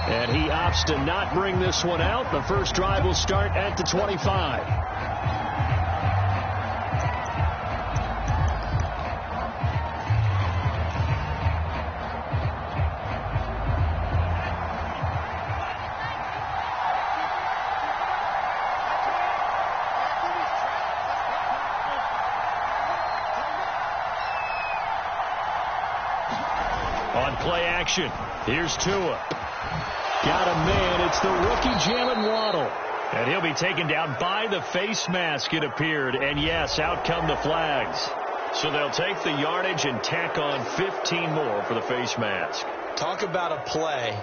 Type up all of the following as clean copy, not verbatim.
And he opts to not bring this one out. The first drive will start at the 25. On play action, here's Tua. Got a man. It's the rookie Jalen Waddle. And he'll be taken down by the face mask, it appeared. And, yes, out come the flags. So they'll take the yardage and tack on 15 more for the face mask. Talk about a play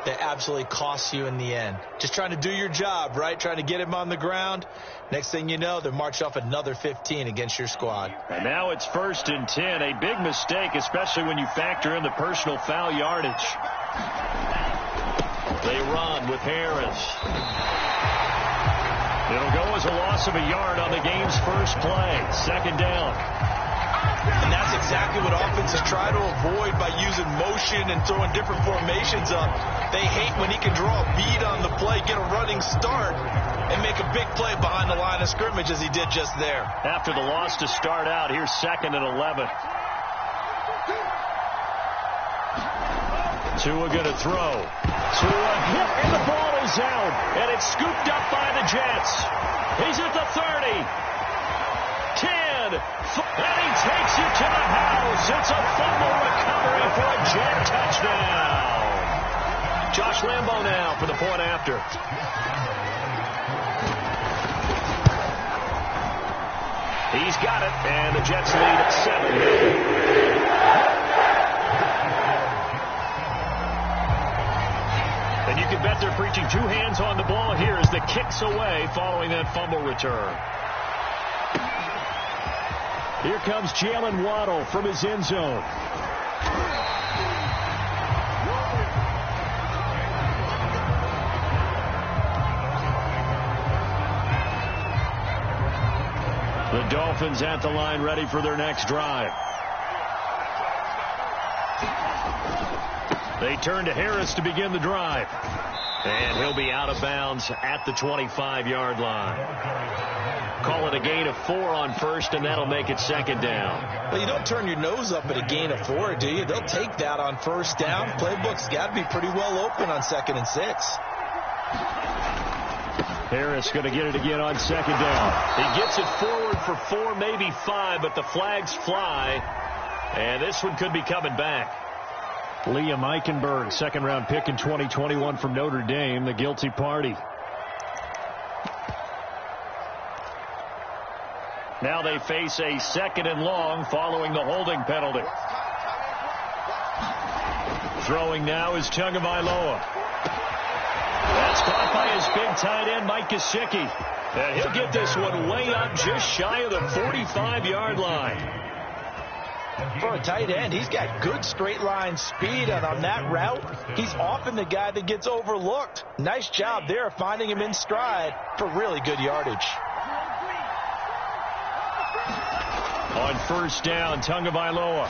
that absolutely costs you in the end. Just trying to do your job, right? Trying to get him on the ground. Next thing you know, they're marched off another 15 against your squad. And now it's 1st and 10. A big mistake, especially when you factor in the personal foul yardage. They run with Harris. It'll go as a loss of a yard on the game's first play. 2nd down. And that's exactly what offenses try to avoid by using motion and throwing different formations up. They hate when he can draw a bead on the play, get a running start, and make a big play behind the line of scrimmage as he did just there. After the loss to start out, here's 2nd and 11. Tua going to throw. Tua hit, and the ball is out. And it's scooped up by the Jets. He's at the 30. 10. And he takes it to the house. It's a fumble recovery for a Jet touchdown. Josh Lambo now for the point after. He's got it, and the Jets lead at 7. And you can bet they're preaching 2 hands on the ball here as the kick's away following that fumble return. Here comes Jalen Waddle from his end zone. The Dolphins at the line ready for their next drive. They turn to Harris to begin the drive. And he'll be out of bounds at the 25-yard line. Call it a gain of 4 on first, and that'll make it 2nd down. Well, you don't turn your nose up at a gain of 4, do you? They'll take that on first down. Playbook's got to be pretty well open on 2nd and 6. Harris going to get it again on 2nd down. He gets it forward for 4, maybe 5, but the flags fly. And this one could be coming back. Liam Eichenberg, 2nd-round pick in 2021 from Notre Dame, the guilty party. Now they face a 2nd and long following the holding penalty. Throwing now is Tagovailoa. That's caught by his big tight end, Mike Gesicki. And he'll get this one way up just shy of the 45-yard line. For a tight end, he's got good straight line speed, and on that route, he's often the guy that gets overlooked. Nice job there of finding him in stride for really good yardage. On first down, Tagovailoa.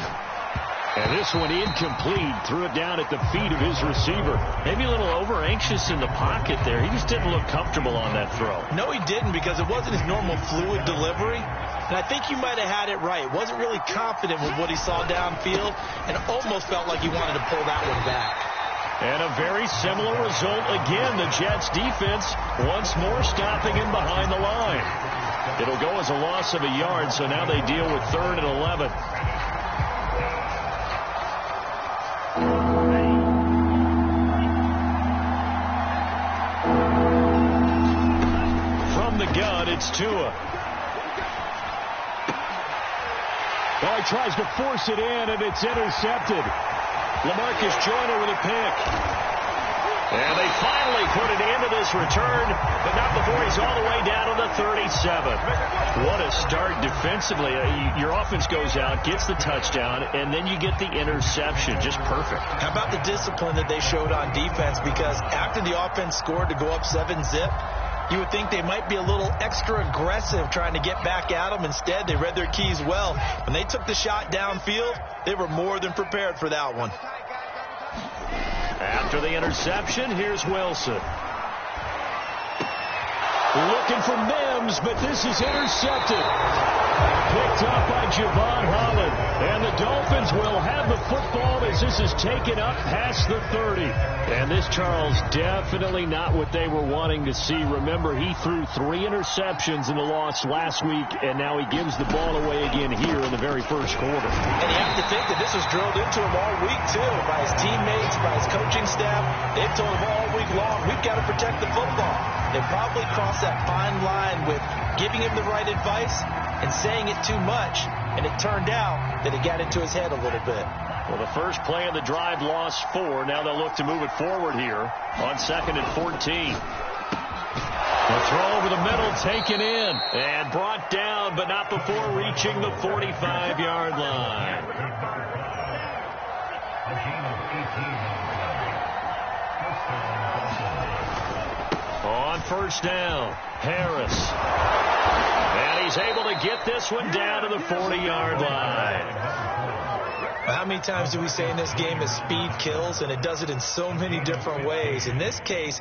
And this one incomplete. Threw it down at the feet of his receiver. Maybe a little over-anxious in the pocket there. He just didn't look comfortable on that throw. No, he didn't, because it wasn't his normal fluid delivery. And I think you might have had it right. Wasn't really confident with what he saw downfield and almost felt like he wanted to pull that one back. And a very similar result again. The Jets defense once more stopping him behind the line. It'll go as a loss of a yard, so now they deal with 3rd and 11. From the gun, it's Tua. Well, he tries to force it in, and it's intercepted. LaMarcus Joyner with a pick. And they finally put it into this return, but not before he's all the way down to the 37. What a start defensively. Your offense goes out, gets the touchdown, and then you get the interception. Just perfect. How about the discipline that they showed on defense? Because after the offense scored to go up 7-zip, you would think they might be a little extra aggressive trying to get back at them. Instead, they read their keys well. When they took the shot downfield, they were more than prepared for that one. At After the interception, here's Wilson. Looking for Mims, but this is intercepted. Picked up by Javon Holland. And the Dolphins will have the football as this is taken up past the 30. And this, Charles, definitely not what they were wanting to see. Remember, he threw 3 interceptions in the loss last week, and now he gives the ball away again here in the very first quarter. And you have to think that this was drilled into him all week, too, by his teammates, by his coaching staff. They've told him all week long, we've got to protect the football. They probably crossed that fine line with giving him the right advice and saying it too much, and it turned out that it got into his head a little bit. Well, the first play of the drive lost 4. Now they'll look to move it forward here on 2nd and 14. The throw over the middle taken in and brought down, but not before reaching the 45-yard line. On first down, Harris. And he's able to get this one down to the 40-yard line. How many times do we say in this game that speed kills, and it does it in so many different ways? In this case,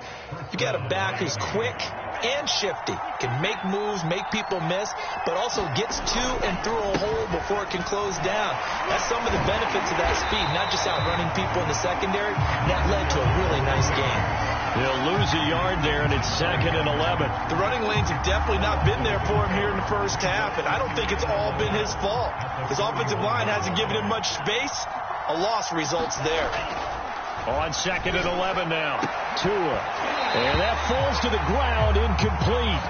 you got a back who's quick and shifty, can make moves, make people miss, but also gets to and through a hole before it can close down. That's some of the benefits of that speed, not just outrunning people in the secondary. That led to a really nice game. He'll lose a yard there, and it's 2nd and 11. The running lanes have definitely not been there for him here in the first half, and I don't think it's all been his fault. His offensive line hasn't given him much space. A loss results there. On 2nd and 11 now. Tua. And that falls to the ground, incomplete.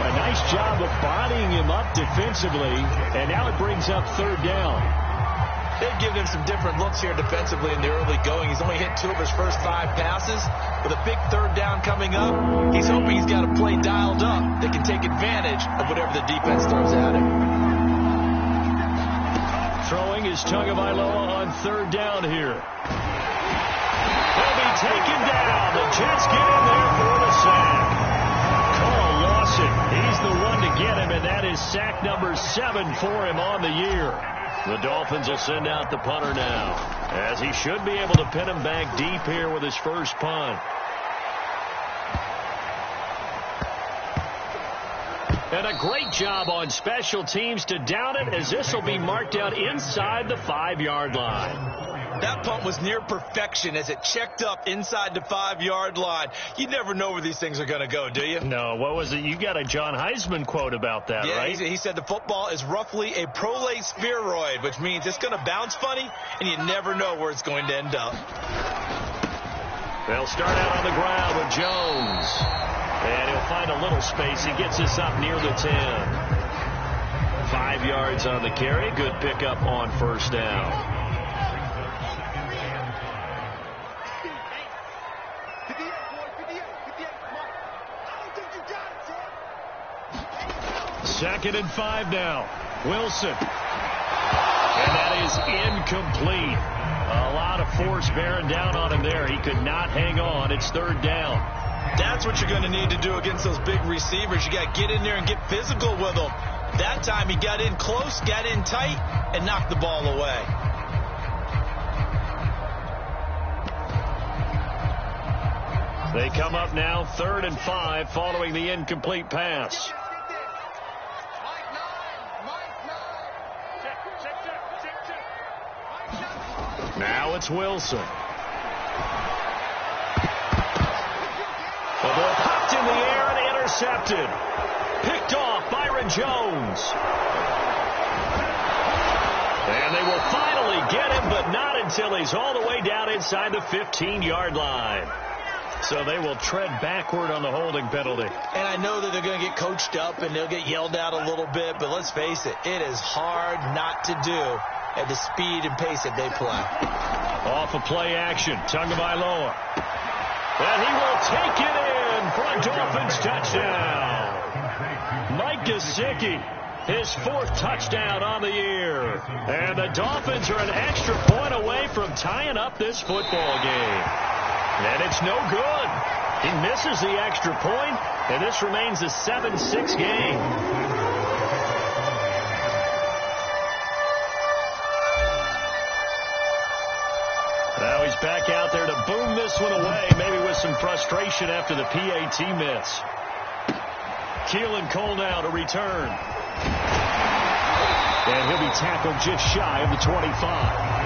A nice job of bodying him up defensively, and now it brings up 3rd down. They've given him some different looks here defensively in the early going. He's only hit 2 of his first 5 passes. With a big 3rd down coming up, he's hoping he's got a play dialed up that can take advantage of whatever the defense throws at him. Throwing is Tagovailoa on 3rd down here. He'll be taken down. The Jets get in there for the sack. Carl Lawson, he's the one to get him, and that is sack number 7 for him on the year. The Dolphins will send out the punter now, as he should be able to pin him back deep here with his first punt. And a great job on special teams to down it, as this will be marked out inside the 5-yard line. That punt was near perfection as it checked up inside the 5-yard line. You never know where these things are going to go, do you? No, what was it? You got a John Heisman quote about that, right? He said the football is roughly a prolate spheroid, which means it's going to bounce funny, and you never know where it's going to end up. They'll start out on the ground with Jones. And he'll find a little space. He gets this up near the 10. 5 yards on the carry. Good pickup on first down. Second and 5 now. Wilson. And that is incomplete. A lot of force bearing down on him there. He could not hang on. It's 3rd down. That's what you're going to need to do against those big receivers. You got to get in there and get physical with them. That time he got in close, got in tight, and knocked the ball away. They come up now 3rd and 5 following the incomplete pass. Now it's Wilson. The ball popped in the air and intercepted. Picked off Byron Jones. And they will finally get him, but not until he's all the way down inside the 15-yard line. So they will tread backward on the holding penalty. And I know that they're going to get coached up and they'll get yelled at a little bit, but let's face it, it is hard not to do at the speed and pace that they play. Off of play action, Tagovailoa. And he will take it in for a Dolphins touchdown. Mike Gesicki, his 4th touchdown on the year. And the Dolphins are an extra point away from tying up this football game. And it's no good. He misses the extra point, and this remains a 7-6 game. Now he's back out there to boom this this one away, maybe with some frustration after the PAT miss. Keelan Cole now to return. And he'll be tackled just shy of the 25.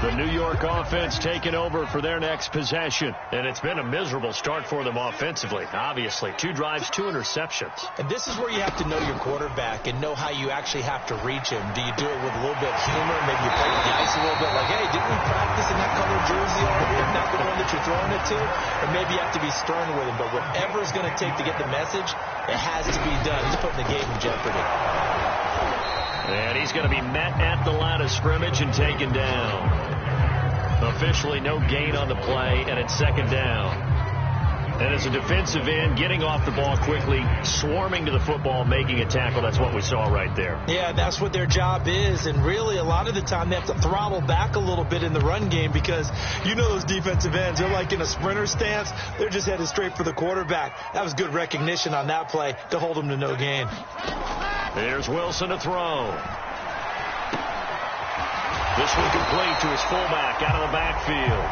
The New York offense taking over for their next possession. And it's been a miserable start for them offensively, obviously. 2 drives, 2 interceptions. And this is where you have to know your quarterback and know how you actually have to reach him. Do you do it with a little bit of humor? Maybe you play with the ice a little bit like, hey, didn't we practice in that color jersey already? Isn't that the one that you're throwing it to? Or maybe you have to be stern with him. But whatever it's going to take to get the message, it has to be done. He's putting the game in jeopardy. And he's going to be met at the line of scrimmage and taken down. Officially no gain on the play, and it's second down. And as a defensive end, getting off the ball quickly, swarming to the football, making a tackle, that's what we saw right there. Yeah, that's what their job is. And really, a lot of the time, they have to throttle back a little bit in the run game because you know those defensive ends, they're like in a sprinter stance. They're just headed straight for the quarterback. That was good recognition on that play to hold them to no gain. Here's Wilson to throw. This one complete to his fullback out of the backfield.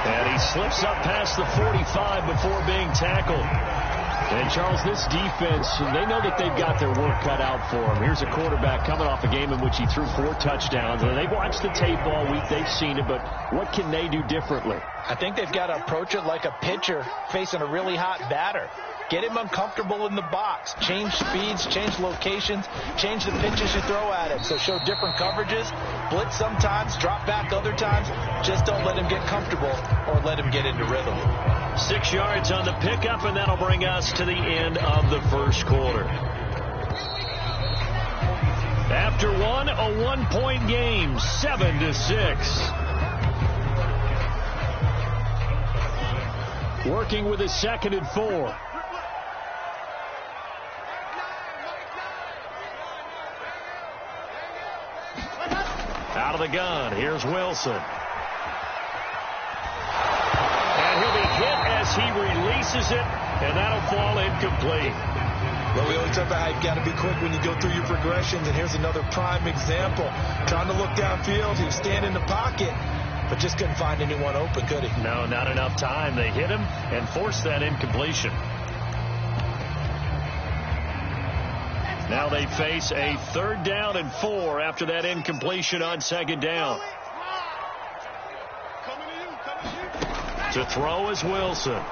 And he slips up past the 45 before being tackled. And, Charles, this defense, they know that they've got their work cut out for them. Here's a quarterback coming off a game in which he threw 4 touchdowns. And they've watched the tape all week. They've seen it. But what can they do differently? I think they've got to approach it like a pitcher facing a really hot batter. Get him uncomfortable in the box. Change speeds, change locations, change the pitches you throw at him. So show different coverages, blitz sometimes, drop back other times. Just don't let him get comfortable or let him get into rhythm. 6 yards on the pickup, and that'll bring us to the end of the first quarter. After one, a 1-point game, 7-6. Working with a 2nd and 4. Out of the gun, here's Wilson. And he'll be hit as he releases it, and that'll fall incomplete. Well, we always talk about how you've got to be quick when you go through your progressions, and here's another prime example. Trying to look downfield, he was standing in the pocket, but just couldn't find anyone open, could he? No, not enough time. They hit him and forced that incompletion. Now they face a 3rd down and 4 after that incompletion on 2nd down. To throw is Wilson. And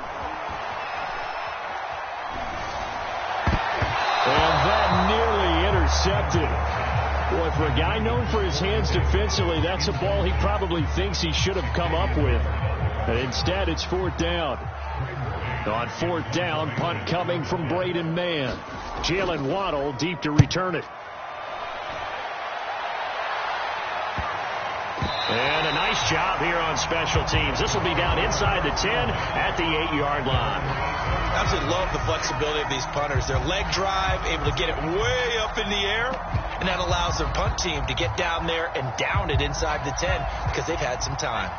that nearly intercepted. Boy, for a guy known for his hands defensively, that's a ball he probably thinks he should have come up with. But instead, it's 4th down. On 4th down, punt coming from Braden Mann. Jalen Waddle deep to return it. And a nice job here on special teams. This will be down inside the 10 at the 8-yard line. I absolutely love the flexibility of these punters. Their leg drive, able to get it way up in the air, and that allows their punt team to get down there and down it inside the 10 because they've had some time.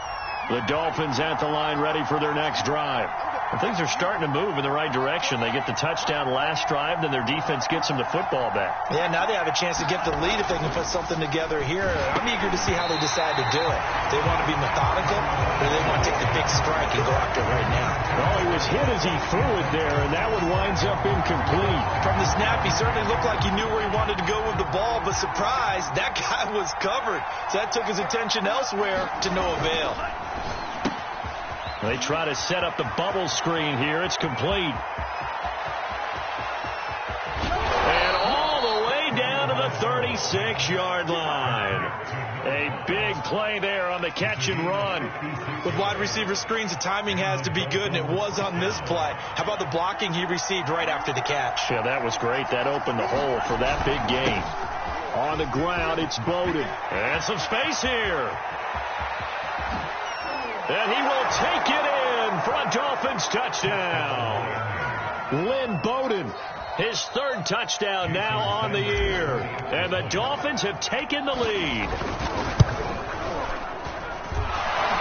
The Dolphins at the line ready for their next drive. And things are starting to move in the right direction. They get the touchdown last drive, then their defense gets them the football back. Yeah, now they have a chance to get the lead if they can put something together here. I'm eager to see how they decide to do it. They want to be methodical, or they want to take the big strike and go after it right now. Well, he was hit as he threw it there, and that one winds up incomplete. From the snap, he certainly looked like he knew where he wanted to go with the ball, but surprise, that guy was covered. So that took his attention elsewhere to no avail. They try to set up the bubble screen here. It's complete. And all the way down to the 36-yard line. A big play there on the catch and run. With wide receiver screens, the timing has to be good, and it was on this play. How about the blocking he received right after the catch? Yeah, that was great. That opened the hole for that big gain. On the ground, it's Bowden. And some space here. And he will take it in for a Dolphins touchdown. Lynn Bowden, his 3rd touchdown now on the year. And the Dolphins have taken the lead.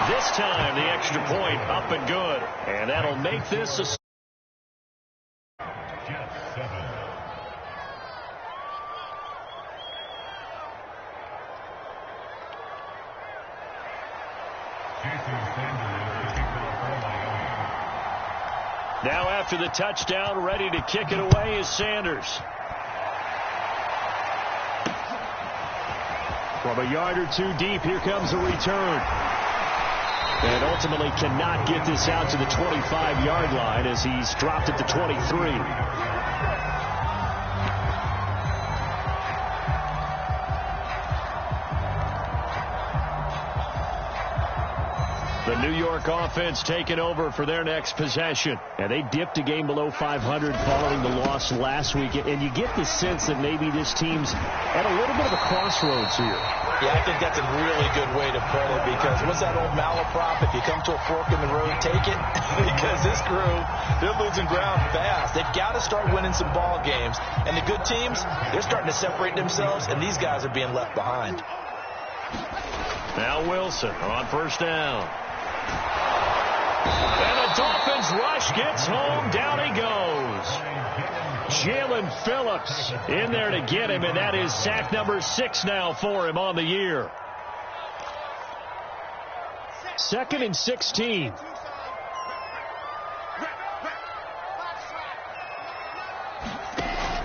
This time, the extra point up and good. And that'll make this a... Now after the touchdown, ready to kick it away is Sanders. From a yard or two deep, here comes a return. And ultimately cannot get this out to the 25-yard line as he's dropped at the 23. The New York offense taking over for their next possession. And they dipped a game below 500 following the loss last week. And you get the sense that maybe this team's at a little bit of a crossroads here. Yeah, I think that's a really good way to put it, because what's that old malaprop? If you come to a fork in the road, take it. Because this crew, they're losing ground fast. They've got to start winning some ball games. And the good teams, they're starting to separate themselves, and these guys are being left behind. Now Wilson on first down. And the Dolphins rush gets home. Down he goes. Jalen Phillips in there to get him, and that is sack number 6 now for him on the year. 2nd and 16.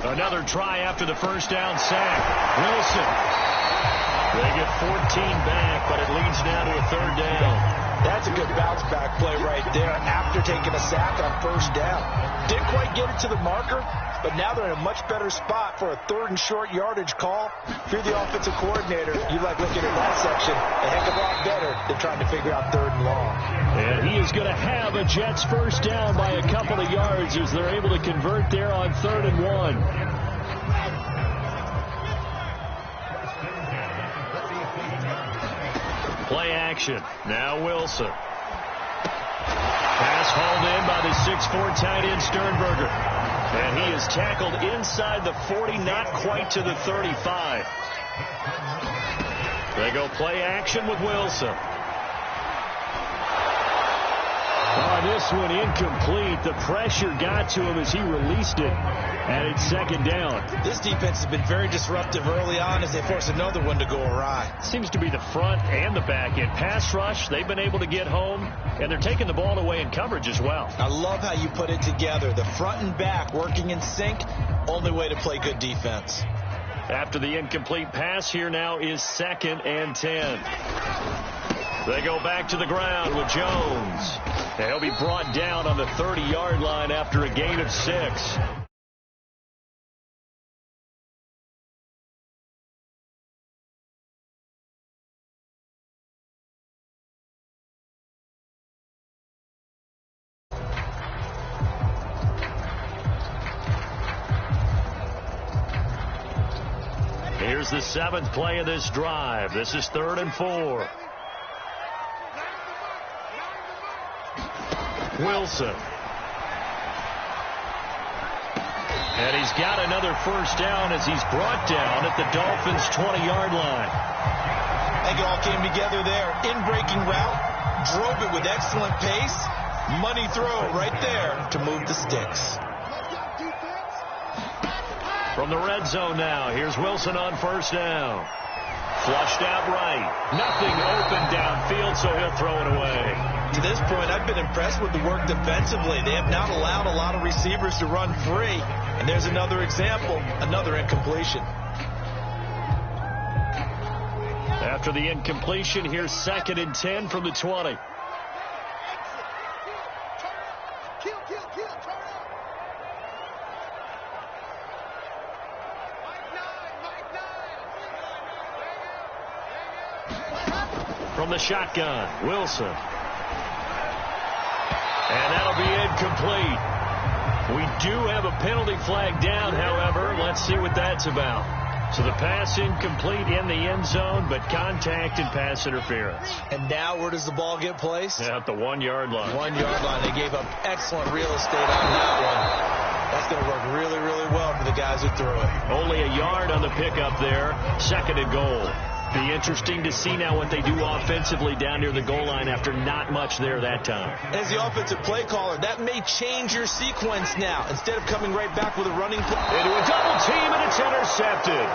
Another try after the first down sack. Wilson. They get 14 back, but it leads now to a 3rd down. That's a good bounce-back play right there after taking a sack on first down. Didn't quite get it to the marker, but now they're in a much better spot for a 3rd and short yardage call. If you're the offensive coordinator, you like looking at that section a heck of a lot better than trying to figure out 3rd and long. And he is going to have a Jets first down by a couple of yards as they're able to convert there on 3rd and 1. Play action. Now Wilson. Pass hauled in by the 6'4" tight end Sternberger. And he is tackled inside the 40, not quite to the 35. They go play action with Wilson. This one incomplete. The pressure got to him as he released it, and it's 2nd down. This defense has been very disruptive early on as they force another one to go awry. Seems to be the front and the back end. Pass rush, they've been able to get home, and they're taking the ball away in coverage as well. I love how you put it together. The front and back working in sync, only way to play good defense. After the incomplete pass, here now is 2nd and 10. They go back to the ground with Jones. And he'll be brought down on the 30-yard line after a gain of 6. Here's the 7th play of this drive. This is 3rd and 4. Wilson. And he's got another first down as he's brought down at the Dolphins' 20-yard line. I think it all came together there. In-breaking route, drove it with excellent pace. Money throw right there to move the sticks. From the red zone now, here's Wilson on first down. Flushed out right. Nothing open downfield, so he'll throw it away. To this point, I've been impressed with the work defensively. They have not allowed a lot of receivers to run free. And there's another example, another incompletion. After the incompletion, here's 2nd and 10 from the 20. From the shotgun, Wilson. And that'll be incomplete. We do have a penalty flag down, however. Let's see what that's about. So the pass incomplete in the end zone, but contact and pass interference. And now where does the ball get placed? At the 1-yard line. 1-yard line. They gave up excellent real estate on that one. That's going to work really, really well for the guys who threw it. Only a yard on the pickup there. 2nd and goal. Be interesting to see now what they do offensively down near the goal line after not much there that time. As the offensive play caller, that may change your sequence now. Instead of coming right back with a running play. Into a double team, and it's intercepted.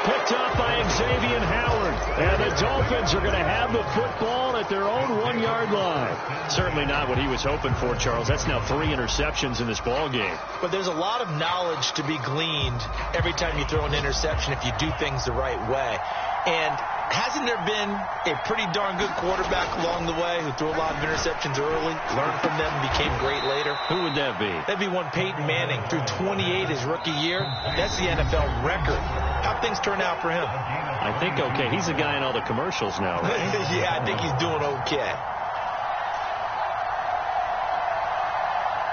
picked up by Xavier Howard. And the Dolphins are going to have the football at their own 1-yard line. Certainly not what he was hoping for, Charles. That's now 3 interceptions in this ball game. But there's a lot of knowledge to be gleaned every time you throw an interception if you do things the right way. And hasn't there been a pretty darn good quarterback along the way who threw a lot of interceptions early, learned from them, and became great later? Who would that be? That'd be one Peyton Manning. Threw 28 his rookie year. That's the NFL record. How'd things turn out for him? I think okay. He's the guy in all the commercials now, right? Yeah, I think he's doing okay.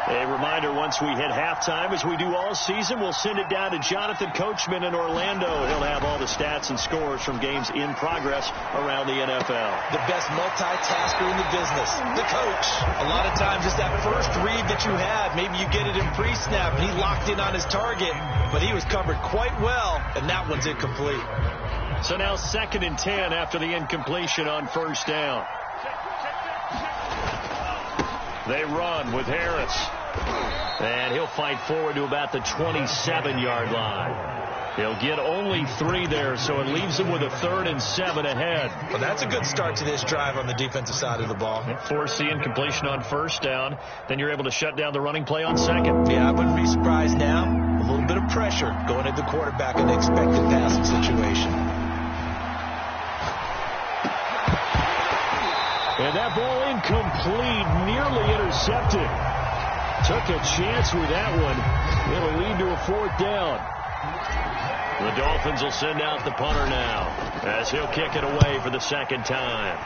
A reminder, once we hit halftime, as we do all season, we'll send it down to Jonathan Coachman in Orlando. He'll have all the stats and scores from games in progress around the NFL. The best multitasker in the business, the coach. A lot of times it's that first read that you had. Maybe you get it in pre-snap. He locked in on his target, but he was covered quite well, and that one's incomplete. So now 2nd and 10 after the incompletion on 1st down. They run with Harris. And he'll fight forward to about the 27-yard line. He'll get only 3 there, so it leaves him with a 3rd and 7 ahead. Well, that's a good start to this drive on the defensive side of the ball. Force the incompletion on 1st down. Then you're able to shut down the running play on 2nd. Yeah, I wouldn't be surprised now. A little bit of pressure going at the quarterback in the expected passing situation. And that ball incomplete, nearly intercepted. Took a chance with that one. It'll lead to a 4th down. The Dolphins will send out the punter now as he'll kick it away for the 2nd time.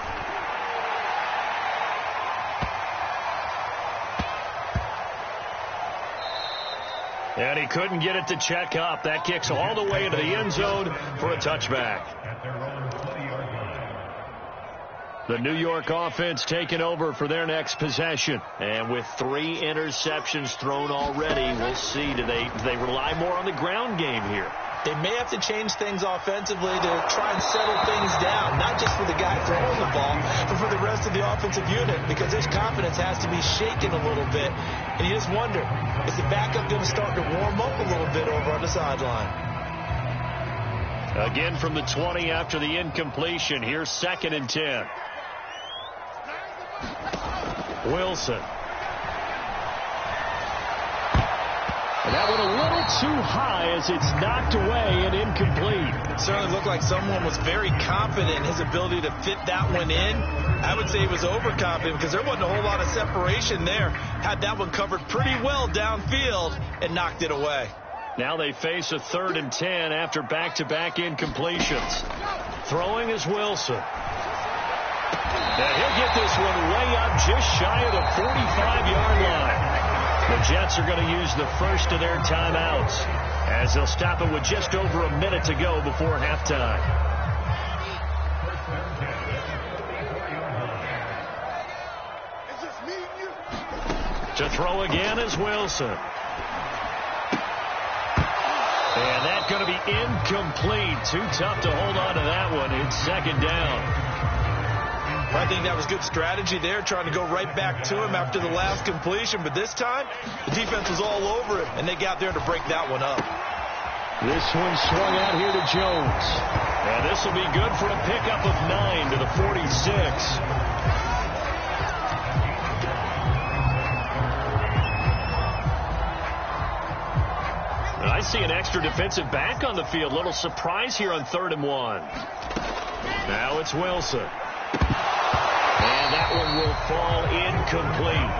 And he couldn't get it to check up. That kicks all the way into the end zone for a touchback. The New York offense taking over for their next possession. And with 3 interceptions thrown already, we'll see. Do they rely more on the ground game here? They may have to change things offensively to try and settle things down, not just for the guy throwing the ball, but for the rest of the offensive unit, because his confidence has to be shaken a little bit. And you just wonder, is the backup going to start to warm up a little bit over on the sideline? Again from the 20 after the incompletion. Here's 2nd and 10. Wilson. And that one a little too high as it's knocked away and incomplete. It certainly looked like someone was very confident in his ability to fit that one in. I would say he was overconfident because there wasn't a whole lot of separation there. Had that one covered pretty well downfield and knocked it away. Now they face a 3rd and 10 after back-to-back incompletions. Throwing is Wilson. Now he'll get this one way up just shy of the 45-yard line. The Jets are going to use the first of their timeouts as they'll stop it with just over a minute to go before halftime. To throw again is Wilson. And that's going to be incomplete. Too tough to hold on to that one. It's 2nd down. I think that was good strategy there, trying to go right back to him after the last completion. But this time, the defense was all over him, and they got there to break that one up. This one swung out here to Jones. And this will be good for a pickup of 9 to the 46. I see an extra defensive back on the field. Little surprise here on 3rd and 1. Now it's Wilson. And that one will fall incomplete.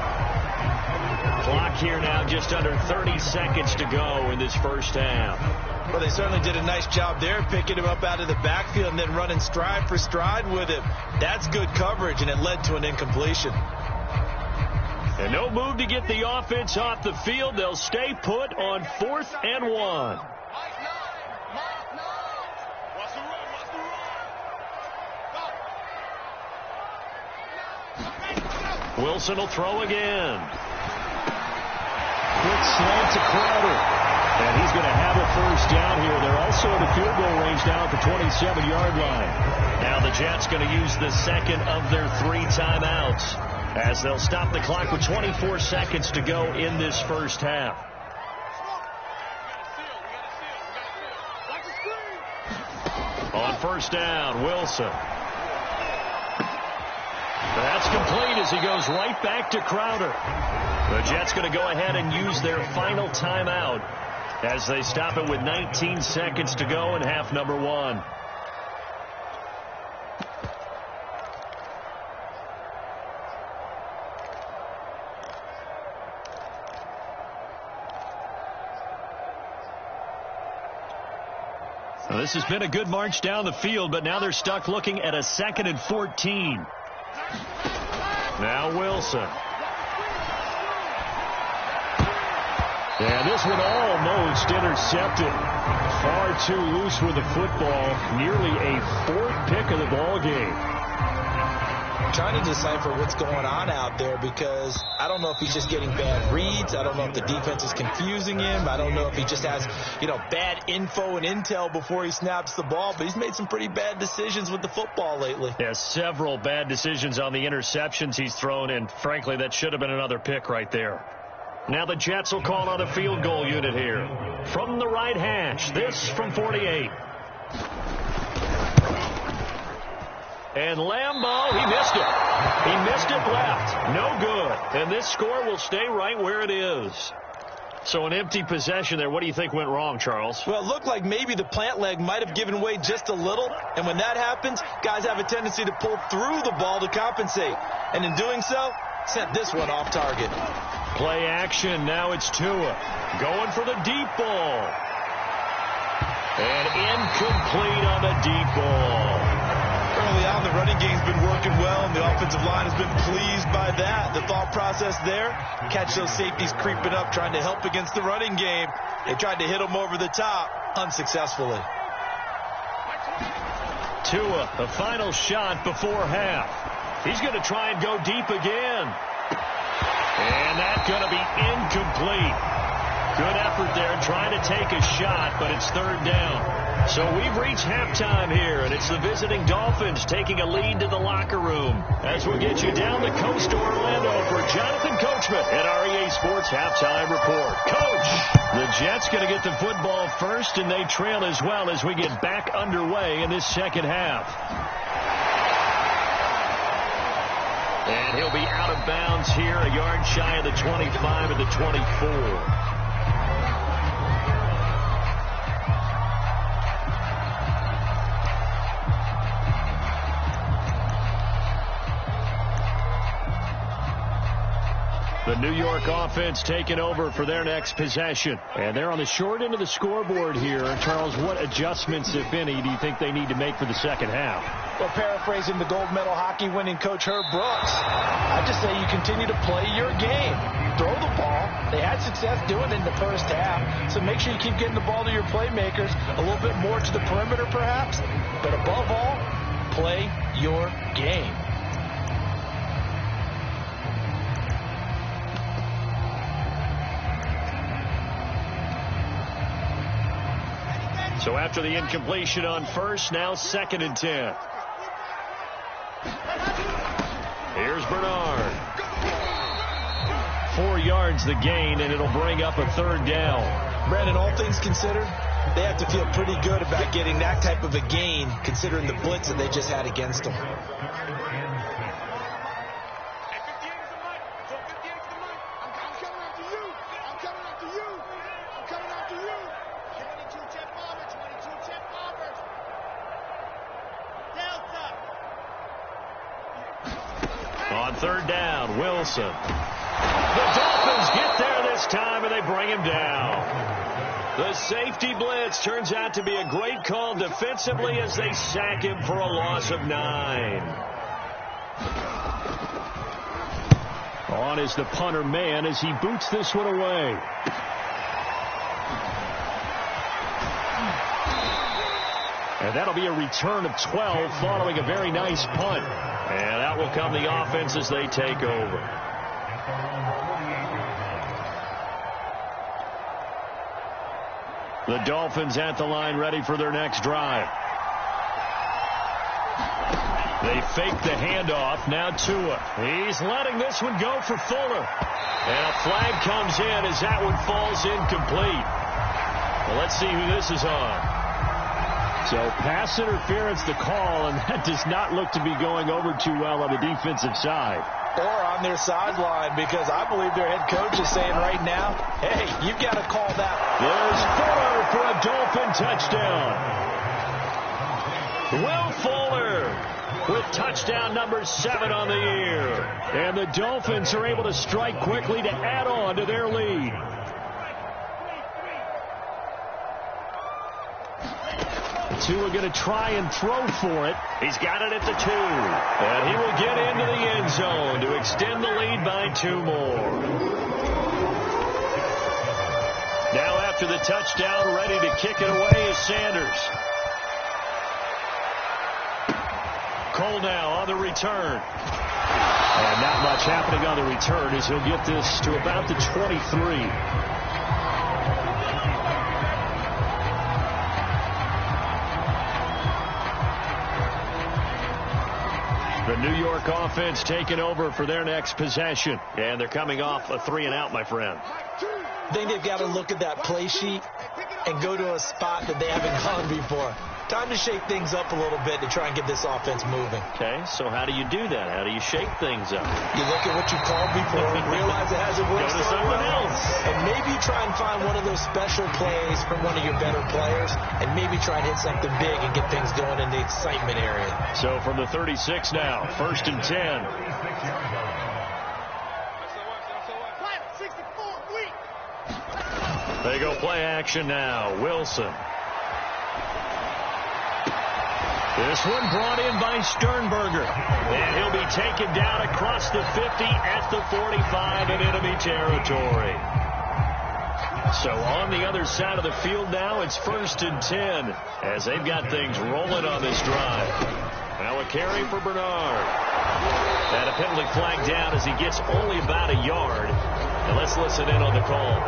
Clock here now just under 30 seconds to go in this first half. Well, they certainly did a nice job there, picking him up out of the backfield and then running stride for stride with him. That's good coverage, and it led to an incompletion. And no move to get the offense off the field. They'll stay put on 4th and 1. Wilson will throw again. Quick slant to Crowder. And he's going to have a first down here. They're also in the field goal range now at the 27-yard line. Now the Jets going to use the 2nd of their 3 timeouts as they'll stop the clock with 24 seconds to go in this first half. On first down, Wilson. That's complete as he goes right back to Crowder. The Jets going to go ahead and use their final timeout as they stop it with 19 seconds to go in half number 1. Well, this has been a good march down the field, but now they're stuck looking at a 2nd and 14. Now Wilson. And this one almost intercepted. Far too loose with the football. Nearly a 4th pick of the ball game. Trying to decipher what's going on out there because I don't know if he's just getting bad reads. I don't know if the defense is confusing him. I don't know if he just has, bad info and intel before he snaps the ball. But he's made some pretty bad decisions with the football lately. Yeah, several bad decisions on the interceptions he's thrown, and frankly, that should have been another pick right there. Now the Jets will call on a field goal unit here. From the right hash, this from 48. And Lambeau, he missed it. He missed it left. No good. And this score will stay right where it is. So an empty possession there. What do you think went wrong, Charles? Well, it looked like maybe the plant leg might have given way just a little. And when that happens, guys have a tendency to pull through the ball to compensate. And in doing so, sent this one off target. Play action. Now it's Tua. Going for the deep ball. And incomplete on the deep ball. Early on, the running game's been working well, and the offensive line has been pleased by that. The thought process there, catch those safeties creeping up, trying to help against the running game. They tried to hit them over the top, unsuccessfully. Tua, the final shot before half. He's going to try and go deep again. And that's going to be incomplete. Good effort there trying to take a shot, but it's 3rd down. So we've reached halftime here, and it's the visiting Dolphins taking a lead to the locker room. As we get you down the coast to Orlando for Jonathan Coachman at our EA Sports Halftime Report. Coach, the Jets going to get the football first, and they trail as well as we get back underway in this second half. And he'll be out of bounds here, a yard shy of the 25 of the 24. The New York offense taking over for their next possession. And they're on the short end of the scoreboard here. Charles, what adjustments, if any, do you think they need to make for the second half? Well, paraphrasing the gold medal hockey winning coach Herb Brooks, I just say you continue to play your game. Throw the ball. They had success doing it in the first half. So make sure you keep getting the ball to your playmakers, a little bit more to the perimeter perhaps. But above all, play your game. So after the incompletion on first, now 2nd and 10. Here's Bernard. 4 yards the gain, and it'll bring up a 3rd down. Brandon, all things considered, they have to feel pretty good about getting that type of a gain, considering the blitz that they just had against them. On 3rd down, Wilson. The Dolphins get there this time, and they bring him down. The safety blitz turns out to be a great call defensively as they sack him for a loss of 9. On is the punter man as he boots this one away. And that'll be a return of 12 following a very nice punt. And out will come the offense as they take over. The Dolphins at the line ready for their next drive. They fake the handoff. Now Tua. He's letting this one go for Fuller. And a flag comes in as that one falls incomplete. Well, let's see who this is on. So pass interference the call, and that does not look to be going over too well on the defensive side. Or on their sideline, because I believe their head coach is saying right now, hey, you've got to call that. There's Fuller for a Dolphin touchdown. Will Fuller with touchdown number 7 on the year. And the Dolphins are able to strike quickly to add on to their lead. Tua going to try and throw for it. He's got it at the 2. And he will get into the end zone to extend the lead by 2 more. Now after the touchdown, ready to kick it away is Sanders. Cole now on the return. And not much happening on the return as he'll get this to about the 23. The New York offense taking over for their next possession. And they're coming off a 3-and-out, my friend. I think they've got to look at that play sheet and go to a spot that they haven't gone before. Time to shake things up a little bit to try and get this offense moving. Okay, so how do you do that? How do you shake things up? You look at what you called before, realize it hasn't worked so well, else. and maybe try and find one of those special plays from one of your better players, and maybe try and hit something big and get things going in the excitement area. So from the 36 now, 1st and 10. They go play action now. Wilson. This one brought in by Sternberger. And he'll be taken down across the 50 at the 45 in enemy territory. So on the other side of the field now, it's 1st and 10 as they've got things rolling on this drive. Now a carry for Bernard. And a penalty flag down as he gets only about a yard. And let's listen in on the call.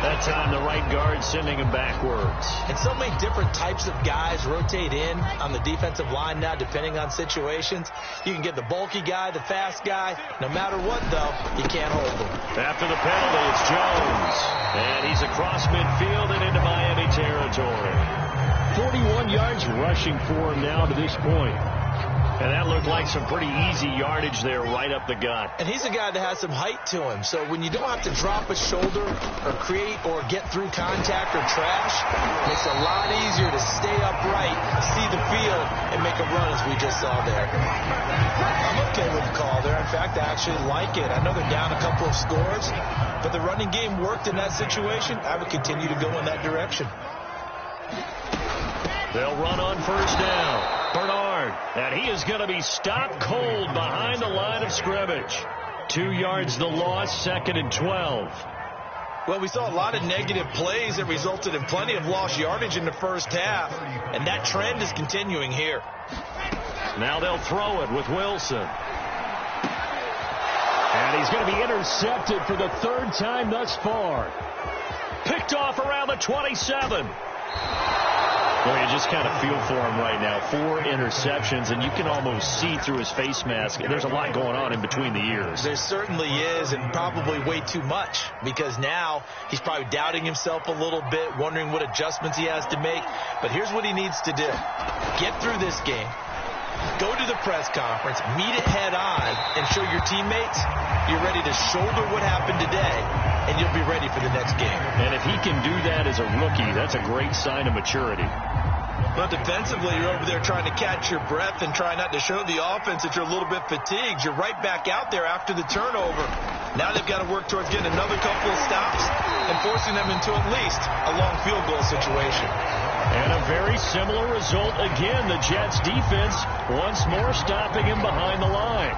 That time the right guard sending him backwards. And so many different types of guys rotate in on the defensive line now depending on situations. You can get the bulky guy, the fast guy. No matter what, though, you can't hold him. After the penalty, it's Jones. And he's across midfield and into Miami territory. 41 yards rushing for him now to this point. And that looked like some pretty easy yardage there right up the gut. And he's a guy that has some height to him. So when you don't have to drop a shoulder or create or get through contact or trash, it makes it a lot easier to stay upright, see the field, and make a run as we just saw there. I'm okay with the call there. In fact, I actually like it. I know they're down a couple of scores, but the running game worked in that situation. I would continue to go in that direction. They'll run on 1st down. Bernard, and he is going to be stopped cold behind the line of scrimmage. 2 yards the loss, 2nd and 12. Well, we saw a lot of negative plays that resulted in plenty of lost yardage in the first half, and that trend is continuing here. Now they'll throw it with Wilson. And he's going to be intercepted for the 3rd time thus far. Picked off around the 27. Well, you just kind of feel for him right now. 4 interceptions, and you can almost see through his face mask. There's a lot going on in between the ears. There certainly is, and probably way too much, because now he's probably doubting himself a little bit, wondering what adjustments he has to make. But here's what he needs to do. Get through this game. Go to the press conference, meet it head on, and show your teammates you're ready to shoulder what happened today, and you'll be ready for the next game. And if he can do that as a rookie, that's a great sign of maturity. But defensively, you're over there trying to catch your breath and try not to show the offense that you're a little bit fatigued. You're right back out there after the turnover. Now they've got to work towards getting another couple of stops and forcing them into at least a long field goal situation. And a very similar result again. The Jets defense once more stopping him behind the line.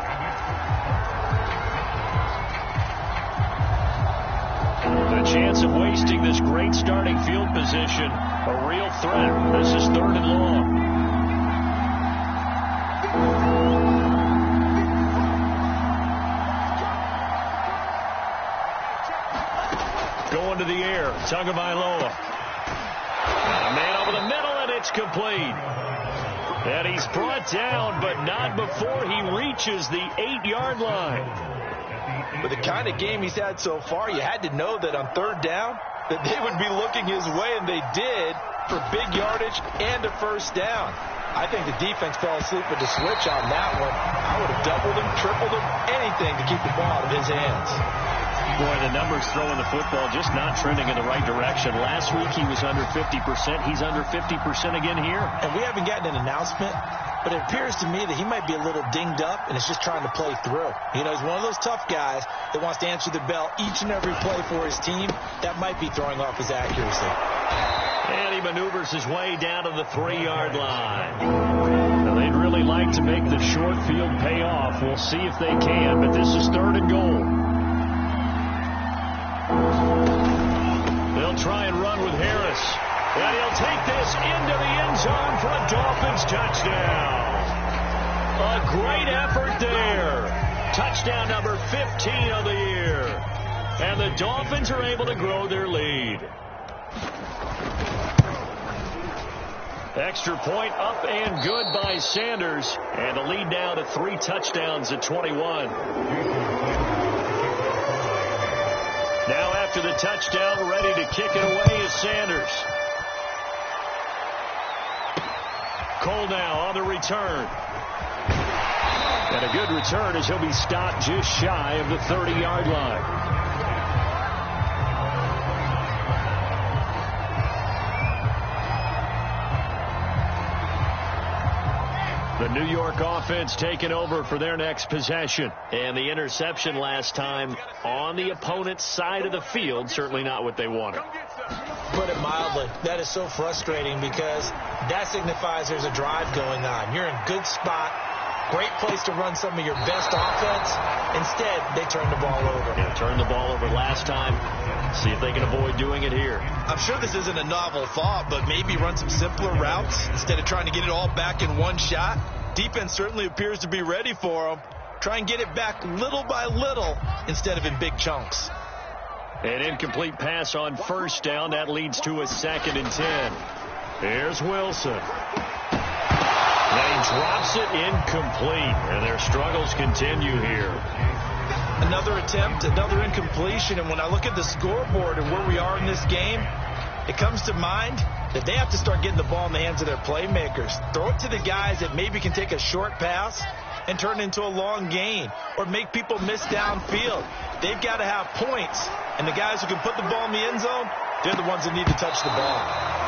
The chance of wasting this great starting field position, a real threat. This is 3rd and long. Going to the air, Tagovailoa. A man over the middle, and it's complete. And he's brought down, but not before he reaches the 8-yard line. With the kind of game he's had so far, you had to know that on 3rd down that they would be looking his way, and they did. for big yardage and a first down. I think the defense fell asleep with the switch on that one. I would have doubled him, tripled him, anything to keep the ball out of his hands. Boy, the numbers throwing the football just not trending in the right direction. Last week he was under 50%. He's under 50% again here. And we haven't gotten an announcement, but it appears to me that he might be a little dinged up and is just trying to play through. You know, he's one of those tough guys that wants to answer the bell each and every play for his team. That might be throwing off his accuracy. And he maneuvers his way down to the 3-yard line. Now, they'd really like to make the short field pay off. We'll see if they can, but this is 3rd and goal. They'll try and run with Harris. And he'll take this into the end zone for a Dolphins touchdown. A great effort there. Touchdown number 15 of the year. And the Dolphins are able to grow their lead. Extra point up and good by Sanders. And the lead now to 3 touchdowns at 21. Now after the touchdown, ready to kick it away is Sanders. Cole now on the return. And a good return as he'll be stopped just shy of the 30-yard line. The New York offense taking over for their next possession. And the interception last time on the opponent's side of the field, certainly not what they wanted. Put it mildly, that is so frustrating because that signifies there's a drive going on. You're in good spot, great place to run some of your best offense. Instead, they turn the ball over. Yeah, turned the ball over last time. See if they can avoid doing it here. I'm sure this isn't a novel thought, but maybe run some simpler routes instead of trying to get it all back in one shot. Defense certainly appears to be ready for them. Try and get it back little by little instead of in big chunks. An incomplete pass on first down. That leads to a 2nd and 10. Here's Wilson. And he drops it incomplete. And their struggles continue here. Another attempt, another incompletion. And when I look at the scoreboard and where we are in this game, it comes to mind that they have to start getting the ball in the hands of their playmakers. Throw it to the guys that maybe can take a short pass and turn it into a long gain or make people miss downfield. They've got to have points. And the guys who can put the ball in the end zone, they're the ones that need to touch the ball.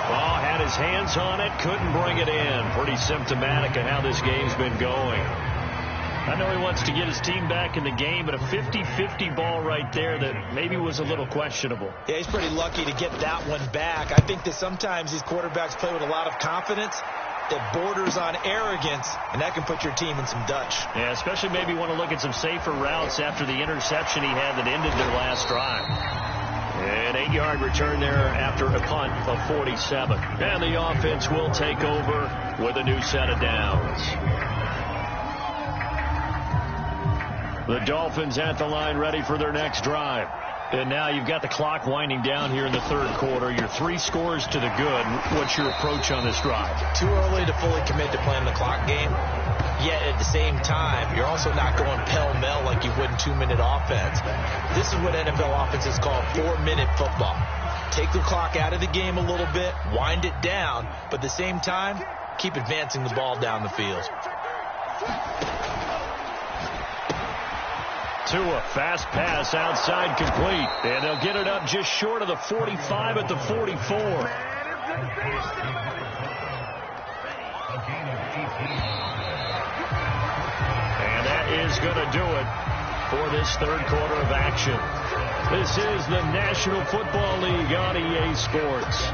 Well, had his hands on it, couldn't bring it in. Pretty symptomatic of how this game's been going. I know he wants to get his team back in the game, but a 50-50 ball right there that maybe was a little questionable. Yeah, he's pretty lucky to get that one back. I think that sometimes these quarterbacks play with a lot of confidence that borders on arrogance, and that can put your team in some Dutch. Yeah, especially maybe want to look at some safer routes after the interception he had that ended their last drive. An 8-yard return there after a punt of 47. And the offense will take over with a new set of downs. The Dolphins at the line ready for their next drive. And now you've got the clock winding down here in the 3rd quarter. You're 3 scores to the good. What's your approach on this drive? Too early to fully commit to playing the clock game. Yet at the same time, you're also not going pell-mell like you would in 2-minute offense. This is what NFL offenses call 4-minute football. Take the clock out of the game a little bit, wind it down, but at the same time, keep advancing the ball down the field. Tua, fast pass outside complete. And they'll get it up just short of the 45 at the 44. And that is going to do it for this 3rd quarter of action. This is the National Football League on EA Sports.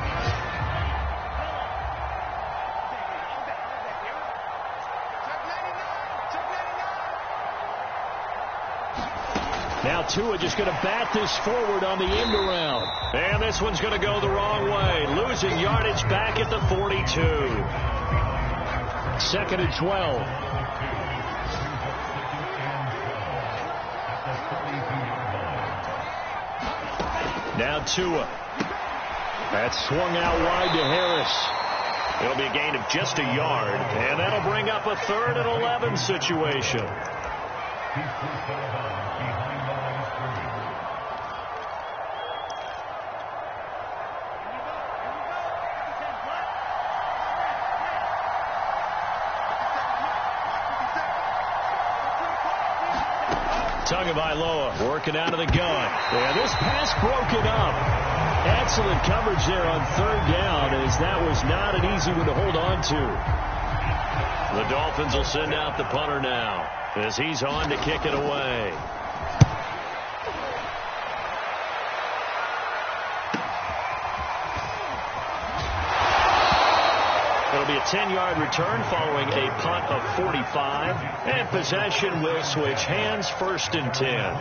Now Tua just going to bat this forward on the end around. And this one's going to go the wrong way. Losing yardage back at the 42. 2nd and 12. Now Tua. That's swung out wide to Harris. It'll be a gain of just a yard. And that'll bring up a 3rd and 11 situation. Tagovailoa working out of the gun. And this pass broken up. Excellent coverage there on third down, as that was not an easy one to hold on to. The Dolphins will send out the punter now, as he's on to kick it away. It'll be a 10-yard return following a punt of 45. And possession will switch hands, 1st and 10.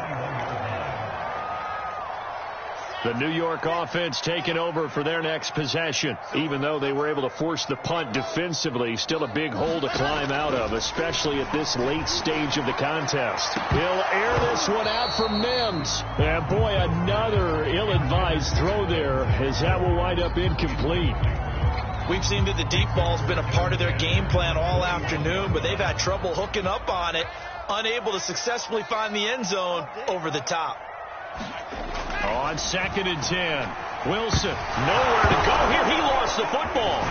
The New York offense taking over for their next possession. Even though they were able to force the punt defensively, still a big hole to climb out of, especially at this late stage of the contest. He'll air this one out for Mims. And boy, another ill-advised throw there, as that will wind up incomplete. We've seen that the deep ball's been a part of their game plan all afternoon, but they've had trouble hooking up on it, unable to successfully find the end zone over the top. On 2nd and 10, Wilson, nowhere to go here. He lost the football.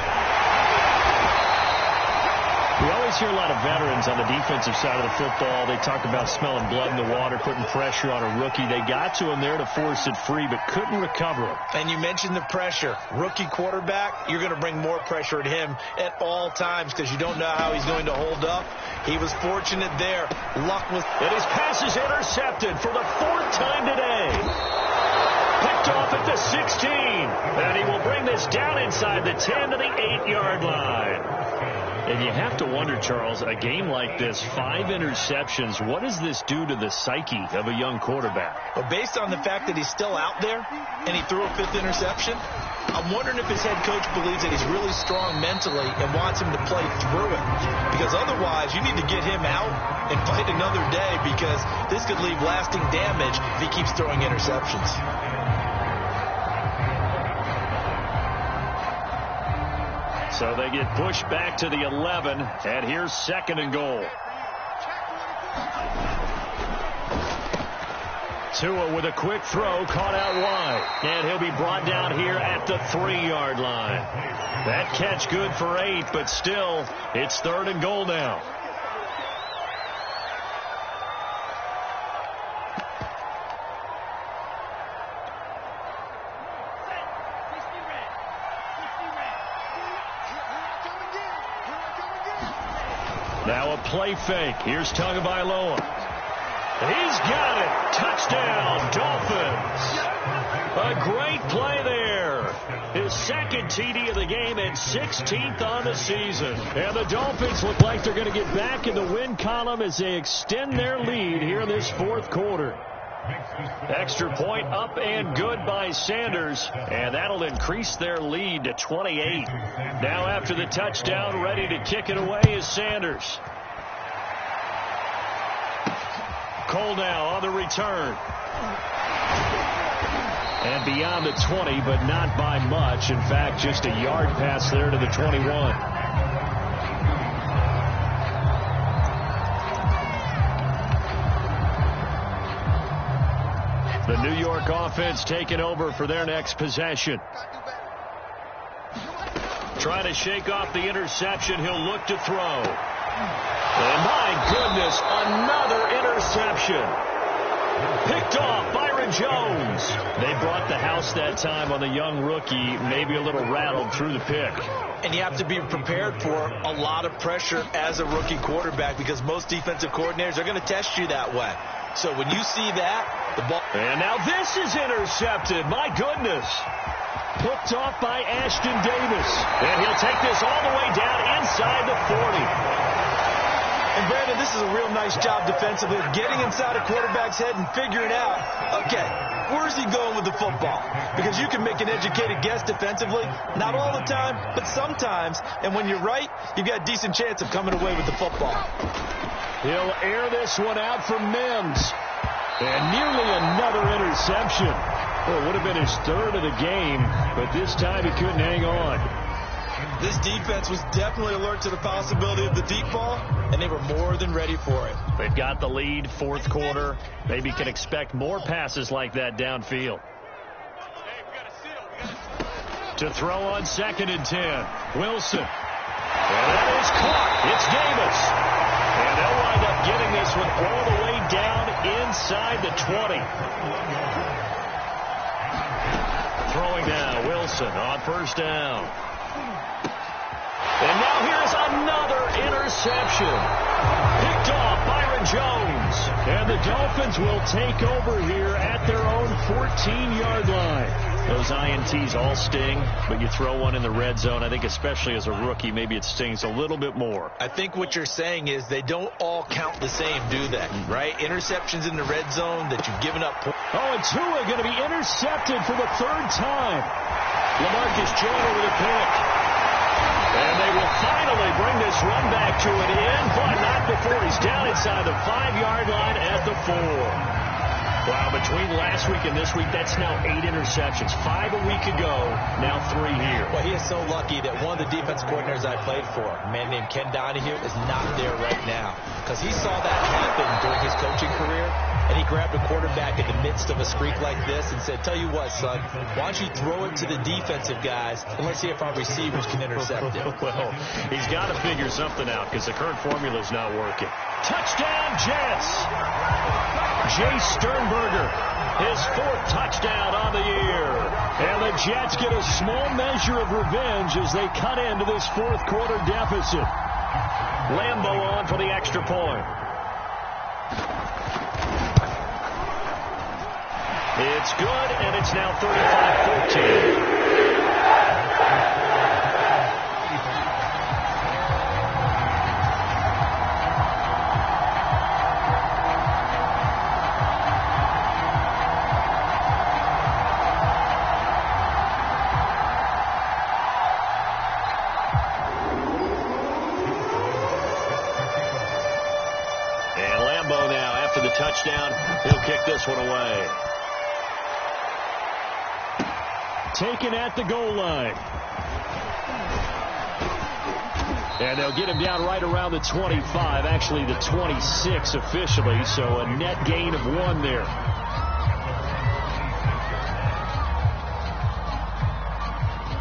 We always hear a lot of veterans on the defensive side of the football. They talk about smelling blood in the water, putting pressure on a rookie. They got to him there to force it free, but couldn't recover it. And you mentioned the pressure. Rookie quarterback, you're going to bring more pressure at him at all times because you don't know how he's going to hold up. He was fortunate there. Luck was... And his pass is intercepted for the 4th time today. Picked off at the 16. And he will bring this down inside the 10 to the 8-yard line. And you have to wonder, Charles, a game like this, 5 interceptions, what does this do to the psyche of a young quarterback? Well, based on the fact that he's still out there and he threw a 5th interception, I'm wondering if his head coach believes that he's really strong mentally and wants him to play through it. Because otherwise, you need to get him out and fight another day, because this could leave lasting damage if he keeps throwing interceptions. So they get pushed back to the 11, and here's 2nd and goal. Tua with a quick throw, caught out wide, and he'll be brought down here at the 3-yard line. That catch good for 8, but still, it's 3rd and goal now. Now a play fake. Here's Tagovailoa. He's got it. Touchdown, Dolphins. A great play there. His 2nd TD of the game and 16th on the season. And the Dolphins look like they're going to get back in the win column as they extend their lead here in this 4th quarter. Extra point up and good by Sanders, and that'll increase their lead to 28. Now after the touchdown, ready to kick it away is Sanders. Cole now on the return. And beyond the 20, but not by much. In fact, just a yard pass there to the 21. The New York offense taking over for their next possession. Trying to shake off the interception. He'll look to throw. And my goodness, another interception. Picked off Byron Jones. They brought the house that time on the young rookie, maybe a little rattled through the pick. And you have to be prepared for a lot of pressure as a rookie quarterback, because most defensive coordinators are going to test you that way. So when you see that, the ball... And now this is intercepted. My goodness. Picked off by Ashton Davis. And he'll take this all the way down inside the 40. And Brandon, this is a real nice job defensively of getting inside a quarterback's head and figuring out, okay, where's he going with the football? Because you can make an educated guess defensively, not all the time, but sometimes. And when you're right, you've got a decent chance of coming away with the football. He'll air this one out for Mims. And nearly another interception. Well, it would have been his 3rd of the game, but this time he couldn't hang on. This defense was definitely alert to the possibility of the deep ball, and they were more than ready for it. They've got the lead, 4th quarter. Maybe can expect more passes like that downfield. To throw on 2nd and 10. Wilson. And that is caught. It's Davis. And they'll wind up getting this one all the way down inside the 20. Throwing now, Wilson on first down. And now here's another interception. Picked off Byron Jones. And the Dolphins will take over here at their own 14-yard line. Those INTs all sting, but you throw one in the red zone, I think especially as a rookie, maybe it stings a little bit more. I think what you're saying is they don't all count the same, do they? Right? Interceptions in the red zone that you've given up. Oh, and Tua going to be intercepted for the third time. Lamarcus Joyner with a pick. And they will finally bring this run back to an end, but not before he's down inside the 5-yard line at the 4. Wow, between last week and this week, that's now 8 interceptions. 5 a week ago, now 3 here. Well, he is so lucky that one of the defense coordinators I played for, a man named Ken Donahue, is not there right now. Because he saw that happen during his coaching career, and he grabbed a quarterback in the midst of a streak like this and said, tell you what, son, why don't you throw it to the defensive guys, and let's see if our receivers can intercept it. Well, he's got to figure something out because the current formula is not working. Touchdown, Jets! Jay Sternberger, his 4th touchdown on the year. And the Jets get a small measure of revenge as they cut into this 4th quarter deficit. Lambeau on for the extra point. It's good, and it's now 35-14. Touchdown. He'll kick this one away. Taken at the goal line. And they'll get him down right around the 25, actually the 26 officially, so a net gain of 1 there.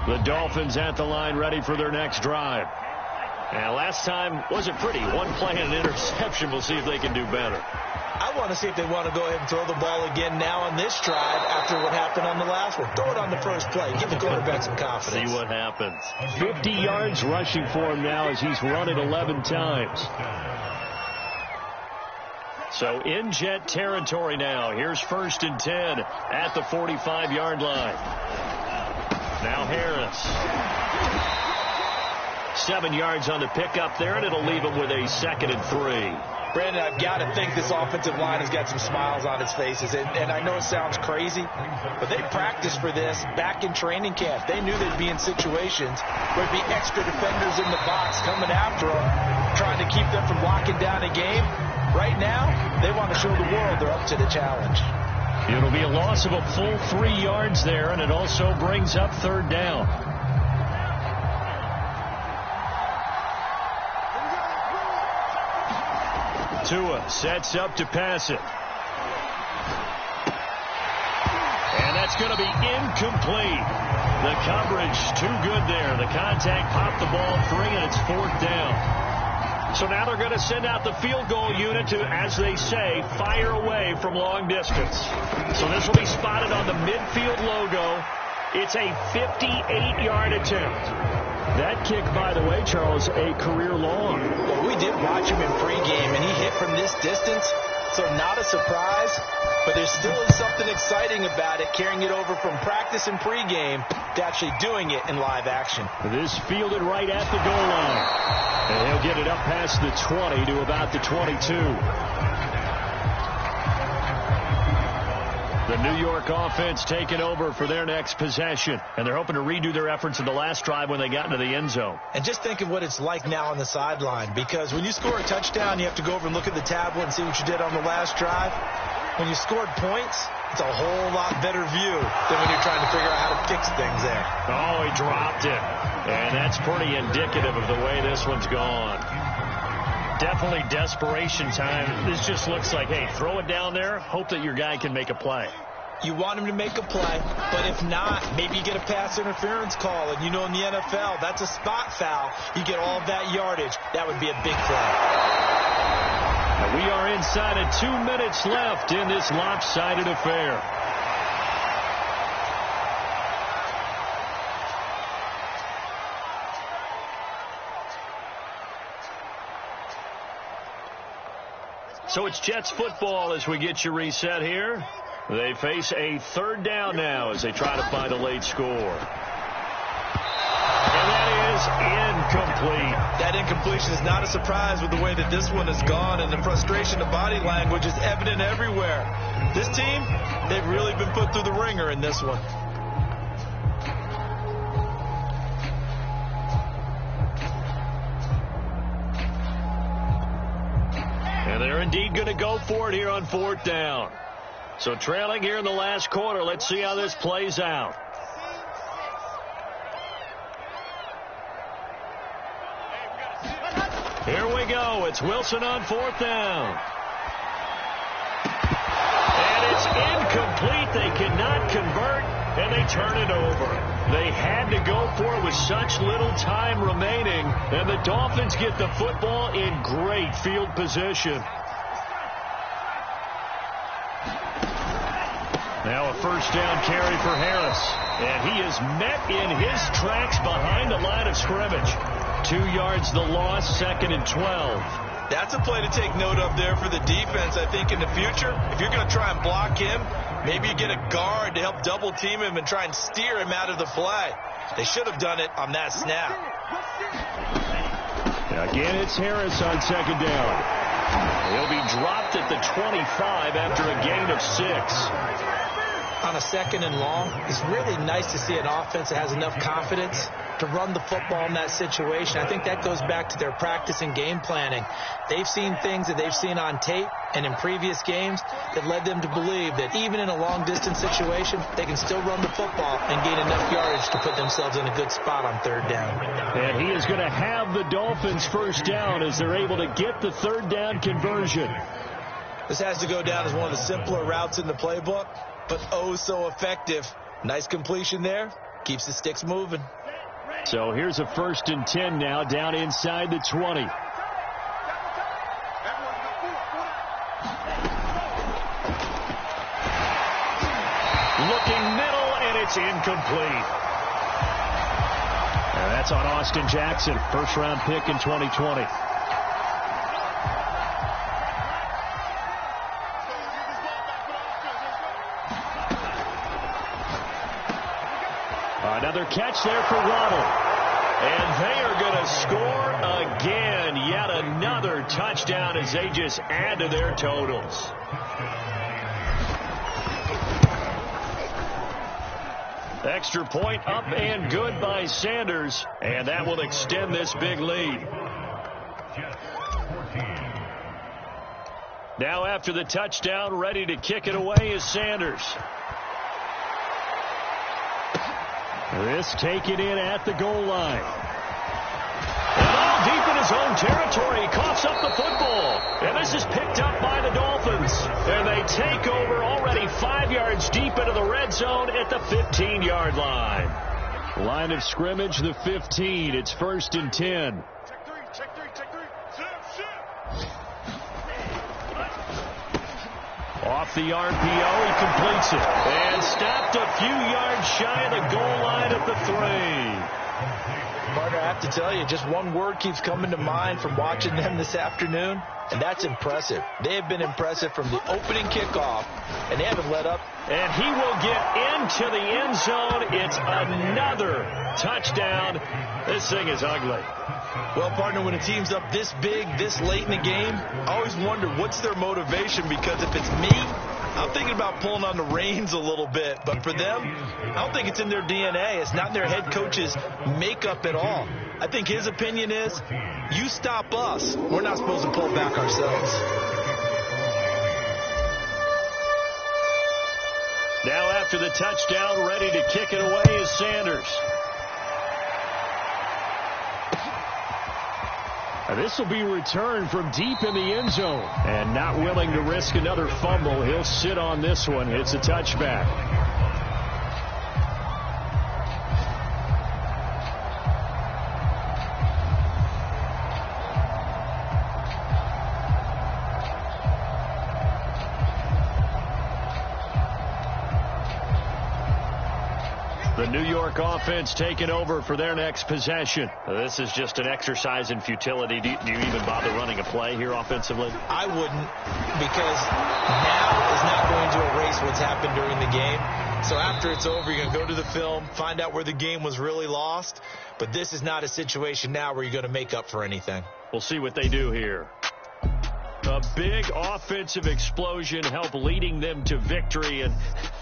The Dolphins at the line ready for their next drive. And last time wasn't pretty. 1 play and an interception. We'll see if they can do better. I want to see if they want to go ahead and throw the ball again now on this drive after what happened on the last one. Throw it on the first play. Give the quarterback some confidence. See what happens. 50 yards rushing for him now as he's run it 11 times. So in Jet territory now. Here's 1st and 10 at the 45-yard line. Now Harris. 7 yards on the pickup there, and it'll leave him with a 2nd and 3. Brandon, I've got to think this offensive line has got some smiles on its faces. And I know it sounds crazy, but they practiced for this back in training camp. They knew they'd be in situations where there'd be extra defenders in the box coming after them, trying to keep them from locking down a game. Right now, they want to show the world they're up to the challenge. It'll be a loss of a full 3 yards there, and it also brings up 3rd down. Tua sets up to pass it. And that's going to be incomplete. The coverage too good there. The contact popped the ball free, and it's 4th down. So now they're going to send out the field goal unit to, as they say, fire away from long distance. So this will be spotted on the midfield logo. It's a 58-yard attempt. That kick, by the way, Charles, a career long. Well, we did watch him in pregame, and he hit from this distance, so not a surprise. But there still is something exciting about it, carrying it over from practice and pregame to actually doing it in live action. This fielded right at the goal line. And he'll get it up past the 20 to about the 22. The New York offense taking over for their next possession. And they're hoping to redo their efforts in the last drive when they got into the end zone. And just think of what it's like now on the sideline. Because when you score a touchdown, you have to go over and look at the tablet and see what you did on the last drive. When you scored points, it's a whole lot better view than when you're trying to figure out how to fix things there. Oh, he dropped it. And that's pretty indicative of the way this one's gone. Definitely desperation time. This just looks like, hey, throw it down there, hope that your guy can make a play. You want him to make a play, but if not, maybe you get a pass interference call. And you know in the NFL, that's a spot foul. You get all of that yardage. That would be a big play. We are inside of 2 minutes left in this lopsided affair. So it's Jets football as we get you reset here. They face a third down now as they try to find a late score. And that is incomplete. That incompletion is not a surprise with the way that this one has gone, and the frustration of body language is evident everywhere. This team, they've really been put through the ringer in this one. And they're indeed going to go for it here on 4th down. So trailing here in the last quarter. Let's see how this plays out. Here we go. It's Wilson on 4th down. And it's incomplete. They cannot convert, and they turn it over. They had to go for it with such little time remaining, and the Dolphins get the football in great field position. Now a first down carry for Harris. And he is met in his tracks behind the line of scrimmage. 2 yards the loss, 2nd and 12. That's a play to take note of there for the defense, I think, in the future. If you're going to try and block him, maybe you get a guard to help double team him and try and steer him out of the play. They should have done it on that snap. Again, it's Harris on 2nd down. He'll be dropped at the 25 after a gain of 6. On a 2nd and long, it's really nice to see an offense that has enough confidence to run the football in that situation. I think that goes back to their practice and game planning. They've seen things that they've seen on tape and in previous games that led them to believe that even in a long-distance situation, they can still run the football and gain enough yardage to put themselves in a good spot on 3rd down. And he is going to have the Dolphins first down as they're able to get the 3rd down conversion. This has to go down as one of the simpler routes in the playbook, but oh so effective. Nice completion there. Keeps the sticks moving. So here's a 1st and 10 now down inside the 20. Looking middle, and it's incomplete. And that's on Austin Jackson, first-round pick in 2020. Another catch there for Waddle. And they are going to score again. Yet another touchdown as they just add to their totals. Extra point up and good by Sanders. And that will extend this big lead. Now after the touchdown, ready to kick it away is Sanders. This taken in at the goal line. And all deep in his own territory. He coughs up the football. And this is picked up by the Dolphins. And they take over already 5 yards deep into the red zone at the 15-yard line. Line of scrimmage, the 15. It's 1st and 10. Off the RPO, he completes it. And stopped a few yards shy of the goal line at the 3. Partner, I have to tell you, just one word keeps coming to mind from watching them this afternoon, and that's impressive. They have been impressive from the opening kickoff, and they haven't let up. And he will get into the end zone. It's another touchdown. This thing is ugly. Well, partner, when a team's up this big, this late in the game, I always wonder what's their motivation, because if it's me, I'm thinking about pulling on the reins a little bit. But for them, I don't think it's in their DNA. It's not in their head coach's makeup at all. I think his opinion is, you stop us, we're not supposed to pull back ourselves. Now after the touchdown, ready to kick it away is Sanders. This will be returned from deep in the end zone. And not willing to risk another fumble, he'll sit on this one. It's a touchback. The New York offense taking over for their next possession. This is just an exercise in futility. Do you even bother running a play here offensively? I wouldn't, because now is not going to erase what's happened during the game. So after it's over, you're going to go to the film, find out where the game was really lost. But this is not a situation now where you're going to make up for anything. We'll see what they do here. A big offensive explosion helped leading them to victory. And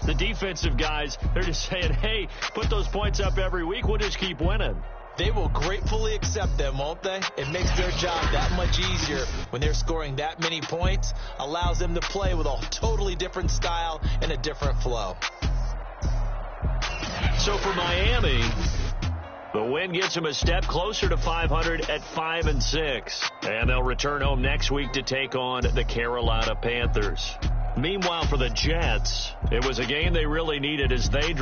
the defensive guys, they're just saying, hey, put those points up every week. We'll just keep winning. They will gratefully accept them, won't they? It makes their job that much easier when they're scoring that many points. Allows them to play with a totally different style and a different flow. So for Miami, the win gets them a step closer to 500 at 5-6. And they'll return home next week to take on the Carolina Panthers. Meanwhile, for the Jets, it was a game they really needed as they